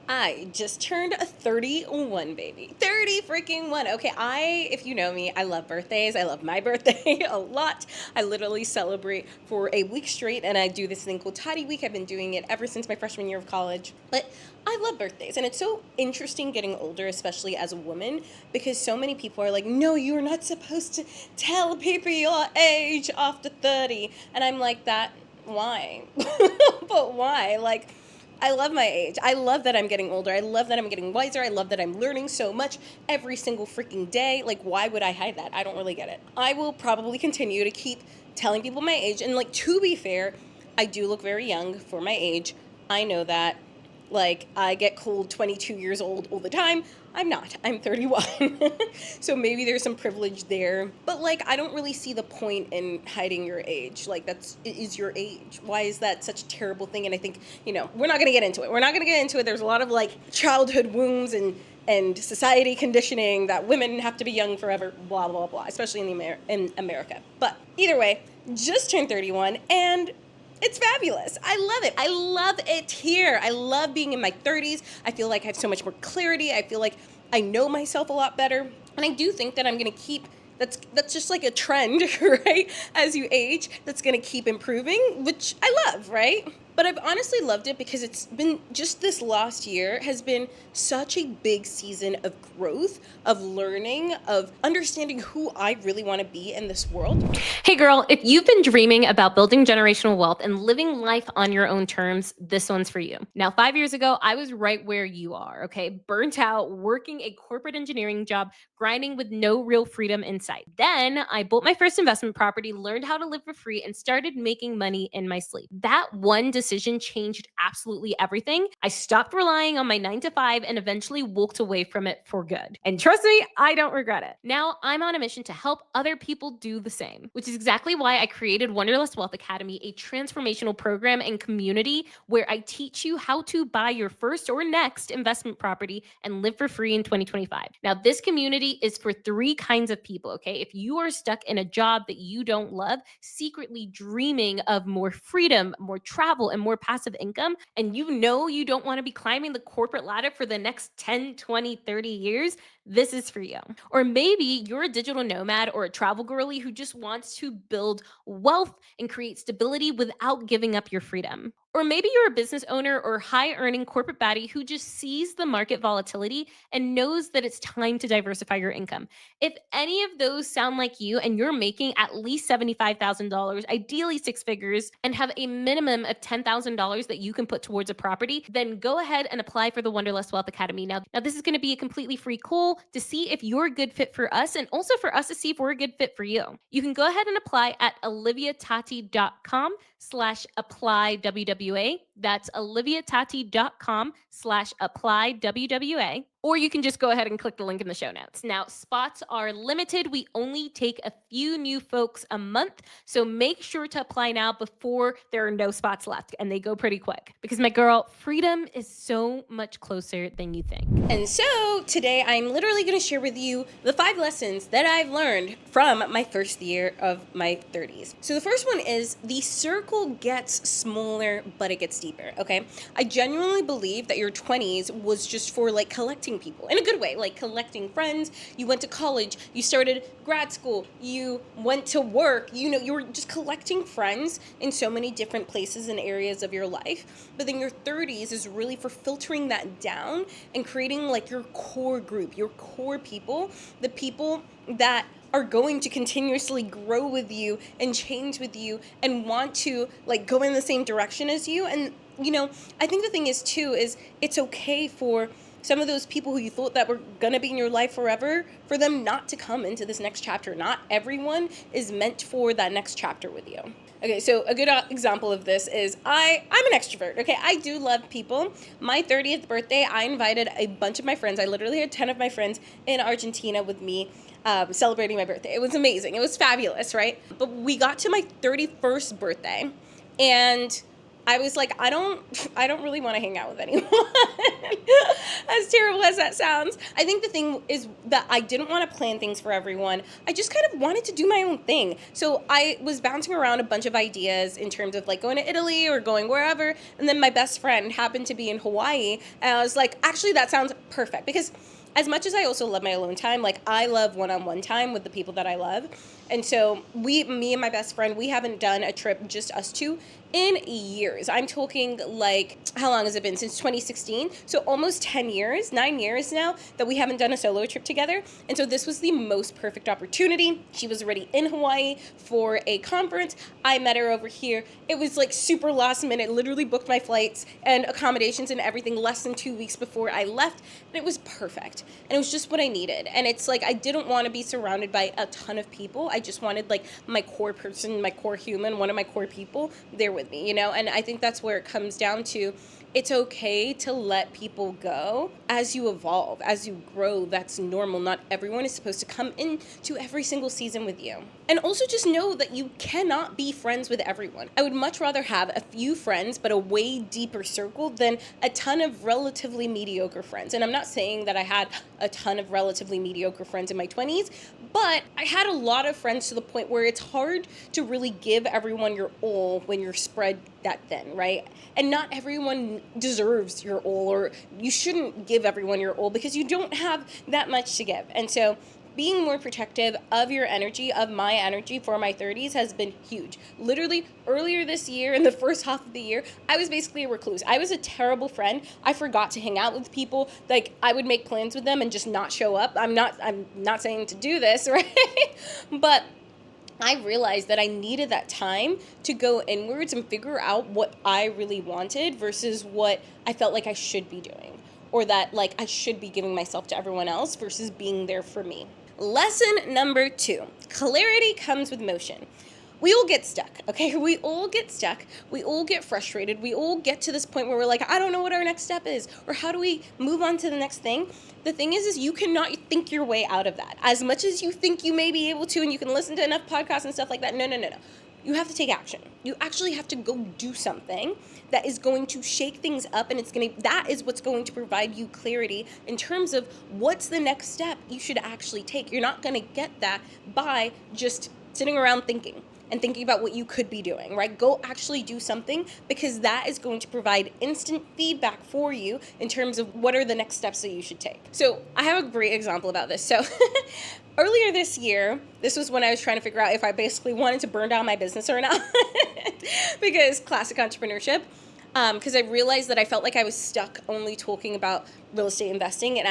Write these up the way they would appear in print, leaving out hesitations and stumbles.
I just turned 31, baby. 30 freaking one. Okay, if you know me, I love birthdays. I love my birthday a lot. I literally celebrate for a week straight, and I do this thing called Tati Week. I've been doing it ever since my freshman year of college. But I love birthdays, and it's so interesting getting older, especially as a woman, because so many people are like, no, you're not supposed to tell people your age after 30. And I'm like, why? But why? Like, I love my age. I love that I'm getting older. I love that I'm getting wiser. I love that I'm learning so much every single freaking day. Like, why would I hide that? I don't really get it. I will probably continue to keep telling people my age. And, like, to be fair, I do look very young for my age. I know that. Like, I get called 22 years old all the time. I'm not. I'm 31. So maybe there's some privilege there. But, like, I don't really see the point in hiding your age. Like, it is your age. Why is that such a terrible thing? And I think, we're not going to get into it. There's a lot of, like, childhood wounds and society conditioning that women have to be young forever, blah, blah, blah, especially in America. But either way, just turned 31, and it's fabulous. I love it. I love it here. I love being in my 30s. I feel like I have so much more clarity. I feel like I know myself a lot better. And I do think that I'm going to keep, that's just like a trend, right? As you age, that's going to keep improving, which I love, right? But I've honestly loved it because it's been just this last year has been such a big season of growth, of learning, of understanding who I really want to be in this world. Hey girl, if you've been dreaming about building generational wealth and living life on your own terms, this one's for you. Now, 5 years ago, I was right where you are, okay? Burnt out, working a corporate engineering job, grinding with no real freedom in sight. Then I bought my first investment property, learned how to live for free, and started making money in my sleep. That one decision changed absolutely everything. I stopped relying on my 9 to 5 and eventually walked away from it for good. And trust me, I don't regret it. Now I'm on a mission to help other people do the same, which is exactly why I created Wanderlust Wealth Academy, a transformational program and community where I teach you how to buy your first or next investment property and live for free in 2025. Now, this community is for 3 kinds of people, okay? If you are stuck in a job that you don't love, secretly dreaming of more freedom, more travel, and more passive income, and you know you don't want to be climbing the corporate ladder for the next 10, 20, 30 years, this is for you. Or maybe you're a digital nomad or a travel girly who just wants to build wealth and create stability without giving up your freedom. Or maybe you're a business owner or high earning corporate baddie who just sees the market volatility and knows that it's time to diversify your income. If any of those sound like you and you're making at least $75,000, ideally 6 figures, and have a minimum of $10,000 that you can put towards a property, then go ahead and apply for the Wanderlust Wealth Academy. Now this is going to be a completely free call to see if you're a good fit for us and also for us to see if we're a good fit for you. You can go ahead and apply at oliviatati.com/apply WWA. That's oliviatati.com/apply WWA. Or you can just go ahead and click the link in the show notes. Now, spots are limited. We only take a few new folks a month. So make sure to apply now before there are no spots left. And they go pretty quick. Because my girl, freedom is so much closer than you think. And so today I'm literally going to share with you the 5 lessons that I've learned from my first year of my 30s. So the first one is the circle gets smaller, but it gets deeper, okay? I genuinely believe that your 20s was just for like collecting people in a good way, like collecting friends. You went to college, you started grad school, you went to work, you were just collecting friends in so many different places and areas of your life. But then your 30s is really for filtering that down and creating like your core group, your core people, the people that are going to continuously grow with you and change with you and want to like go in the same direction as you. And I think the thing is too is it's okay for some of those people who you thought that were gonna be in your life forever, for them not to come into this next chapter. Not everyone is meant for that next chapter with you. Okay, so a good example of this is I'm an extrovert, okay? I do love people. My 30th birthday, I invited a bunch of my friends. I literally had 10 of my friends in Argentina with me celebrating my birthday. It was amazing. It was fabulous, right? But we got to my 31st birthday, and I was like, I don't really want to hang out with anyone. As terrible as that sounds. I think the thing is that I didn't want to plan things for everyone. I just kind of wanted to do my own thing. So I was bouncing around a bunch of ideas in terms of like going to Italy or going wherever. And then my best friend happened to be in Hawaii. And I was like, actually, that sounds perfect. Because as much as I also love my alone time, like I love one-on-one time with the people that I love. And so me and my best friend, we haven't done a trip, just us two, in years. I'm talking like, how long has it been? Since 2016. So almost 10 years, 9 years now that we haven't done a solo trip together. And so this was the most perfect opportunity. She was already in Hawaii for a conference. I met her over here. It was like super last minute, literally booked my flights and accommodations and everything less than 2 weeks before I left. And it was perfect. And it was just what I needed. And it's like, I didn't want to be surrounded by a ton of people. I just wanted like my core person, my core human, one of my core people there with me, you know? And I think that's where it comes down to. It's okay to let people go as you evolve, as you grow. That's normal. Not everyone is supposed to come into every single season with you. And also just know that you cannot be friends with everyone. I would much rather have a few friends, but a way deeper circle than a ton of relatively mediocre friends. And I'm not saying that I had a ton of relatively mediocre friends in my 20s, but I had a lot of friends to the point where it's hard to really give everyone your all when you're spread that thin, right? And not everyone deserves your all, or you shouldn't give everyone your all because you don't have that much to give. And so being more protective of your energy, of my energy for my 30s has been huge. Literally earlier this year, in the first half of the year, I was basically a recluse. I was a terrible friend. I forgot to hang out with people. Like I would make plans with them and just not show up. I'm not saying to do this, right? But I realized that I needed that time to go inwards and figure out what I really wanted versus what I felt like I should be doing, or that like I should be giving myself to everyone else versus being there for me. Lesson number 2, clarity comes with motion. We all get stuck, okay? We all get stuck. We all get frustrated. We all get to this point where we're like, I don't know what our next step is, or how do we move on to the next thing? The thing is you cannot think your way out of that. As much as you think you may be able to, and you can listen to enough podcasts and stuff like that, no. You have to take action. You actually have to go do something that is going to shake things up, and that is what's going to provide you clarity in terms of what's the next step you should actually take. You're not going to get that by just sitting around thinking about what you could be doing, right? Go actually do something, because that is going to provide instant feedback for you in terms of what are the next steps that you should take. So I have a great example about this. So earlier this year, this was when I was trying to figure out if I basically wanted to burn down my business or not, because classic entrepreneurship. Because I realized that I felt like I was stuck only talking about real estate investing, and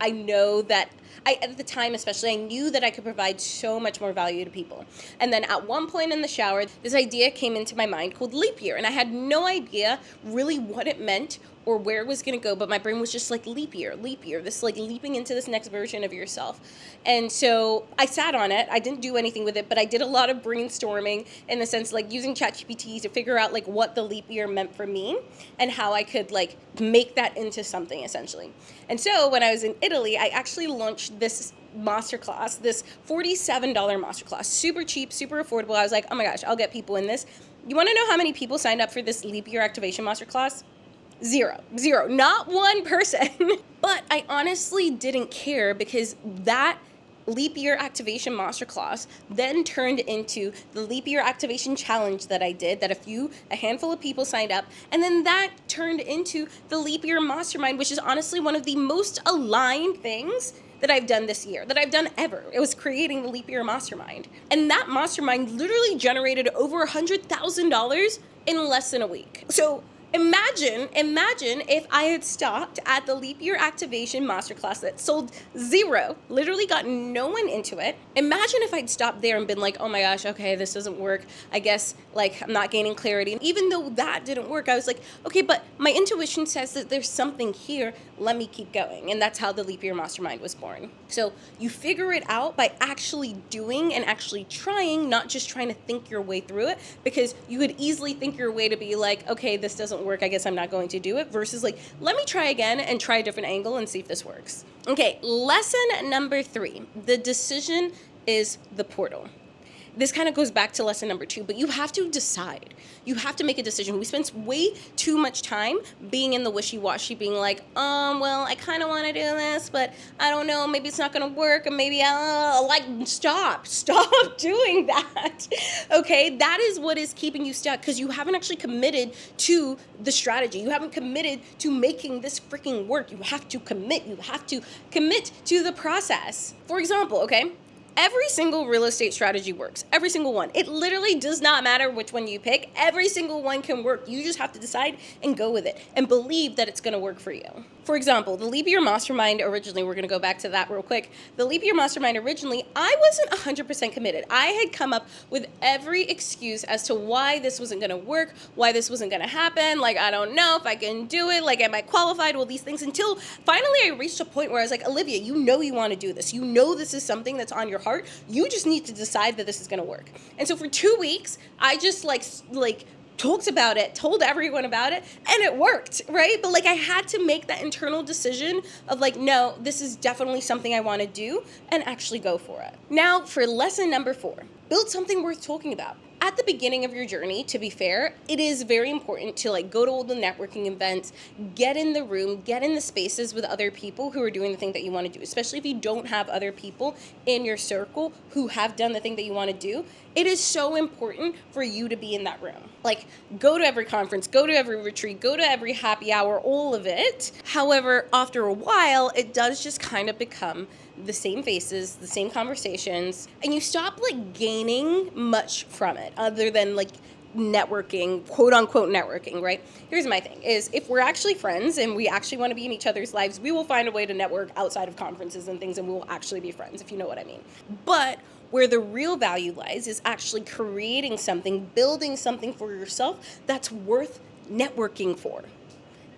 I know that at the time especially, I knew that I could provide so much more value to people. And then at one point in the shower, this idea came into my mind called leap year, and I had no idea really what it meant or where it was going to go, but my brain was just like leap year, this like leaping into this next version of yourself. And so I sat on it. I didn't do anything with it, but I did a lot of brainstorming in the sense like using ChatGPT to figure out like what the leap year meant for me and how I could like make that into something essentially. And so when I was in Italy, I actually launched this masterclass, this $47 masterclass, super cheap, super affordable. I was like, oh my gosh, I'll get people in this. You want to know how many people signed up for this leap year activation masterclass? Zero, not one person. But I honestly didn't care, because that leap year activation masterclass then turned into the leap year activation challenge that I did, that a handful of people signed up, and then that turned into the leap year mastermind, which is honestly one of the most aligned things that I've done this year, that I've done ever. It was creating the leap year mastermind. And that mastermind literally generated over $100,000 in less than a week. So Imagine if I had stopped at the leap year activation masterclass that sold zero, literally got no one into it. Imagine if I'd stopped there and been like, oh my gosh, okay, this doesn't work. I guess like I'm not gaining clarity. And even though that didn't work, I was like, okay, but my intuition says that there's something here. Let me keep going. And that's how the leap year mastermind was born. So you figure it out by actually doing and actually trying, not just trying to think your way through it, because you could easily think your way to be like, okay, this doesn't work, I guess I'm not going to do it, versus like, let me try again and try a different angle and see if this works. Okay, lesson number 3, the decision is the portal. this kind of goes back to lesson number 2, but you have to decide. You have to make a decision. We spend way too much time being in the wishy-washy, being like, well, I kind of want to do this, but I don't know, maybe it's not going to work, and maybe stop doing that. Okay, that is what is keeping you stuck, because you haven't actually committed to the strategy. You haven't committed to making this freaking work. You have to commit. You have to commit to the process. For example, okay, every single real estate strategy works. Every single one. It literally does not matter which one you pick. Every single one can work. You just have to decide and go with it and believe that it's going to work for you. For example, the Leap Your Mastermind originally, we're going to go back to that real quick. The Leap Your Mastermind originally, I wasn't 100% committed. I had come up with every excuse as to why this wasn't going to work, why this wasn't going to happen. Like, I don't know if I can do it. Like, am I qualified? All these things, until finally I reached a point where I was like, Olivia, you know you want to do this. You know this is something that's on your heart. You just need to decide that this is going to work. And so for 2 weeks, I just like talked about it, told everyone about it, and it worked, right? But like, I had to make that internal decision of like, no, this is definitely something I want to do, and actually go for it. Now for lesson number 4, build something worth talking about. At the beginning of your journey, to be fair, it is very important to like go to all the networking events, get in the room, get in the spaces with other people who are doing the thing that you want to do, especially if you don't have other people in your circle who have done the thing that you want to do. It is so important for you to be in that room. Like, go to every conference, go to every retreat, go to every happy hour, all of it. However, after a while, it does just kind of become the same faces, the same conversations, and you stop like gaining much from it other than like networking, quote unquote networking, right? Here's my thing is, if we're actually friends and we actually want to be in each other's lives, we will find a way to network outside of conferences and things, and we will actually be friends, if you know what I mean. But where the real value lies is actually creating something, building something for yourself that's worth networking for,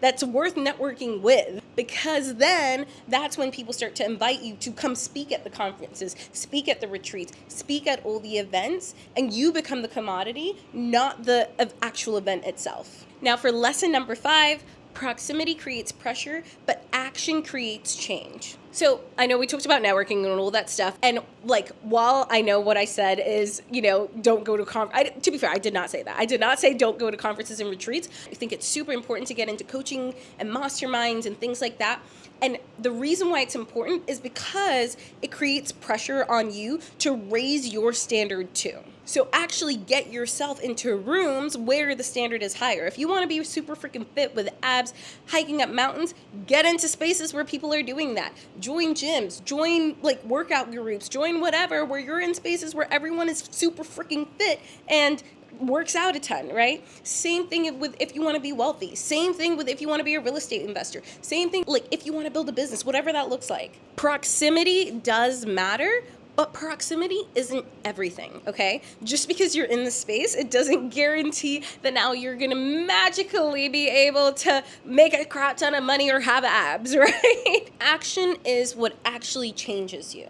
that's worth networking with, because then that's when people start to invite you to come speak at the conferences, speak at the retreats, speak at all the events, and you become the commodity, not the actual event itself. Now for lesson number 5, proximity creates pressure, but action creates change. So I know we talked about networking and all that stuff. And like, while I know what I said is, don't go to to be fair, I did not say that. I did not say don't go to conferences and retreats. I think it's super important to get into coaching and masterminds and things like that. And the reason why it's important is because it creates pressure on you to raise your standard too. So actually get yourself into rooms where the standard is higher. If you want to be super freaking fit with abs, hiking up mountains, get into spaces where people are doing that. Join gyms, join like workout groups, join whatever, where you're in spaces where everyone is super freaking fit and works out a ton, right? Same thing with if you want to be wealthy. Same thing with if you want to be a real estate investor. Same thing like if you want to build a business, whatever that looks like. Proximity does matter, but proximity isn't everything, okay? Just because you're in the space, it doesn't guarantee that now you're gonna magically be able to make a crap ton of money or have abs, right? Action is what actually changes you.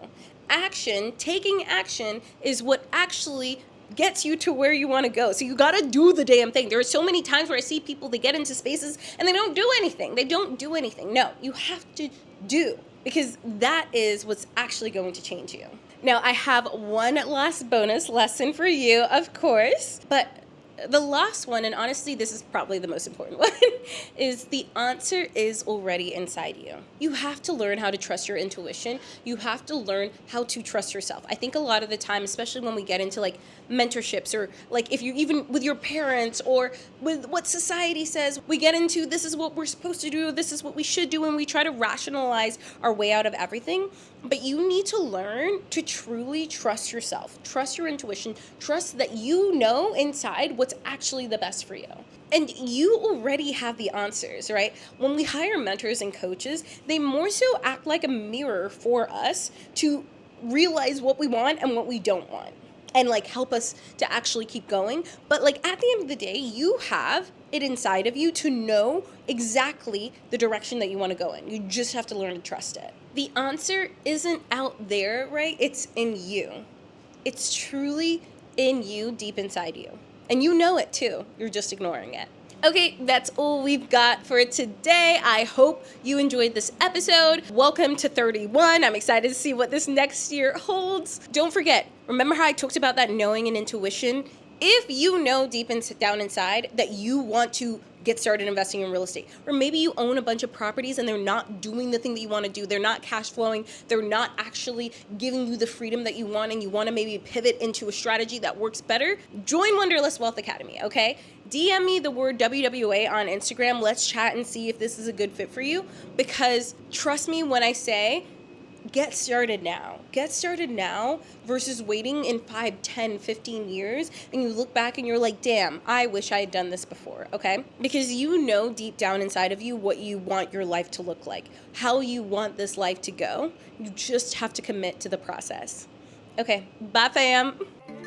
Taking action is what actually gets you to where you want to go. So you got to do the damn thing. There are so many times where I see people, they get into spaces and they don't do anything. No, you have to do, because that is what's actually going to change you. Now, I have one last bonus lesson for you, of course, but the last one, and honestly, this is probably the most important one, is the answer is already inside you. You have to learn how to trust your intuition. You have to learn how to trust yourself. I think a lot of the time, especially when we get into like mentorships, or like if you're even with your parents or with what society says, we get into this is what we're supposed to do, this is what we should do, and we try to rationalize our way out of everything. But you need to learn to truly trust yourself, trust your intuition, trust that you know inside what's actually the best for you. And you already have the answers, right? When we hire mentors and coaches, they more so act like a mirror for us to realize what we want and what we don't want, and like help us to actually keep going. But like at the end of the day, you have it inside of you to know exactly the direction that you want to go in. You just have to learn to trust it. The answer isn't out there, right? It's in you. It's truly in you, deep inside you. And you know it too. You're just ignoring it. Okay, that's all we've got for today. I hope you enjoyed this episode. Welcome to 31. I'm excited to see what this next year holds. Don't forget, remember how I talked about that knowing and intuition? If you know deep down inside that you want to get started investing in real estate, or maybe you own a bunch of properties and they're not doing the thing that you want to do, they're not cash flowing, they're not actually giving you the freedom that you want, and you want to maybe pivot into a strategy that works better, join Wanderlust Wealth Academy, okay? DM me the word WWA on Instagram. Let's chat and see if this is a good fit for you, because trust me when I say get started now. Get started now versus waiting in 5, 10, 15 years and you look back and you're like, damn, I wish I had done this before, okay? Because you know deep down inside of you what you want your life to look like, how you want this life to go. You just have to commit to the process. Okay, bye fam.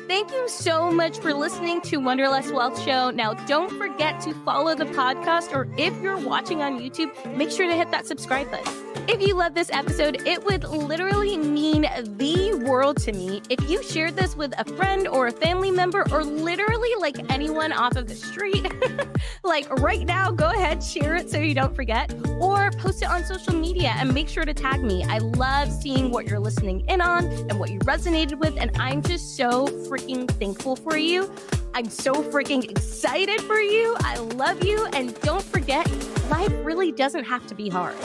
Thank you so much for listening to Wanderlust Wealth Show. Now, don't forget to follow the podcast, or if you're watching on YouTube, make sure to hit that subscribe button. If you love this episode, it would literally mean the world to me if you shared this with a friend or a family member, or literally like anyone off of the street. Like right now, go ahead, share it so you don't forget, or post it on social media and make sure to tag me. I love seeing what you're listening in on and what you resonated with, and I'm just so freaking thankful for you. I'm so freaking excited for you. I love you, and don't forget, life really doesn't have to be hard.